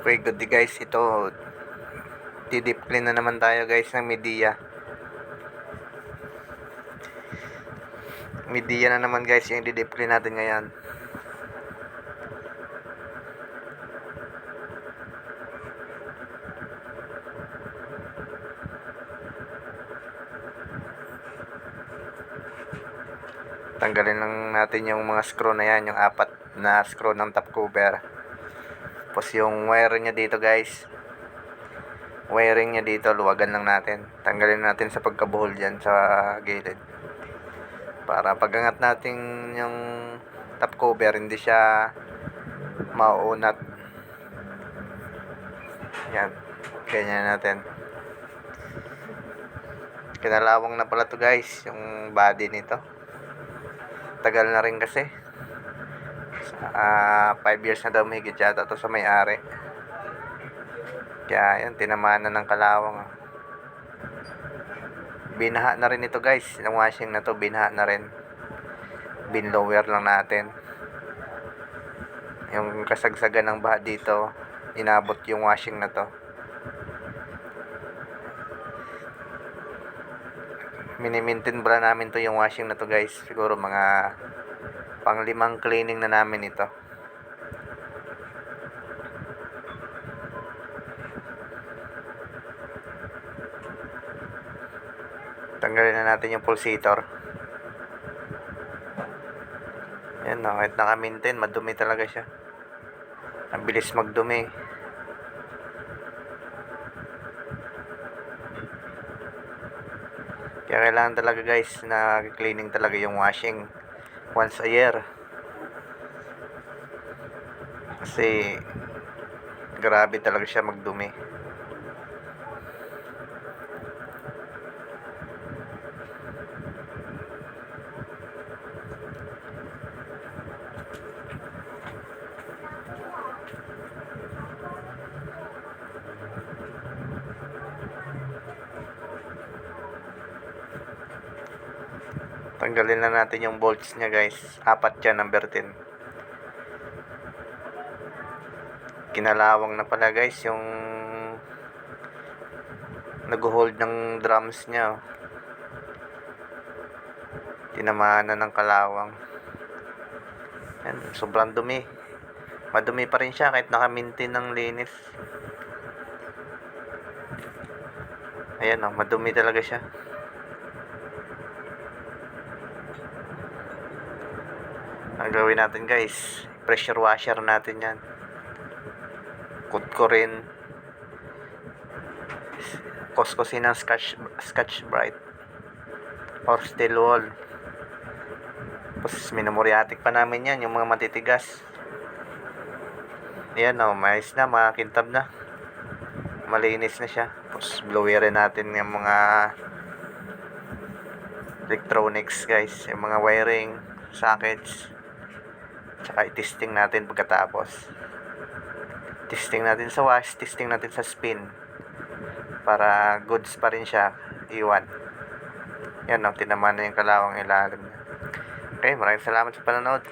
Okay, good day guys. Ito, didip clean na naman tayo guys ng media. Media na naman guys yung didip clean natin ngayon. Tanggalin lang natin yung mga screw na yan, yung 4 na screw ng top cover. Tapos yung wire niya dito guys, wiring niya dito, luwagan lang natin. Tanggalin natin sa pagkabuhol dyan sa gilid. Para pagangat natin yung top cover, hindi siya mauunat. Yan, ganyan natin. Kinalawang na pala to guys, yung body nito. Tagal na rin kasi. 5 years na daw mahigit yata to sa may-ari. Kaya yun, tinamaan na ng kalawang. Binaha na rin ito guys. Yung washing na to, binaha na rin. Binlower lang natin. Yung kasagsagan ng baha dito, inabot yung washing na to. Minimintin pala namin to yung washing na to guys. Siguro mga pang-5 cleaning na namin ito. Tanggalin na natin yung pulsator. Yan, no, kahit naka-maintain, madumi talaga siya. Ang bilis magdumi. Kaya kailangan talaga guys na cleaning talaga yung washing once a year. Kasi grabe talaga siya magdumi. Tanggalin na natin yung bolts niya guys. 4 yan, number 10. Kinalawang na pala guys yung nag-hold ng drums niya. Tinamaan na ng kalawang. Yan, sobrang dumi. Madumi pa rin siya kahit naka-maintain ng linis. Ayan o, madumi talaga siya. Ang gawin natin guys, pressure washer natin yan. Kutkurin. Kuskusin ng Scotch Brite or steel wool. Tapos minamuriatic pa namin yan, yung mga matitigas. Ayan o, maayos na, makakintab na. Malinis na siya. Tapos blowerin natin yung mga electronics guys, yung mga wiring, sockets. Tsaka i-testing natin pagkatapos. Testing natin sa wash, testing natin sa spin. Para goods pa rin siya, iwan. Yan o, tinaman na yung kalawang ilalim. Okay, maraming salamat sa panonood.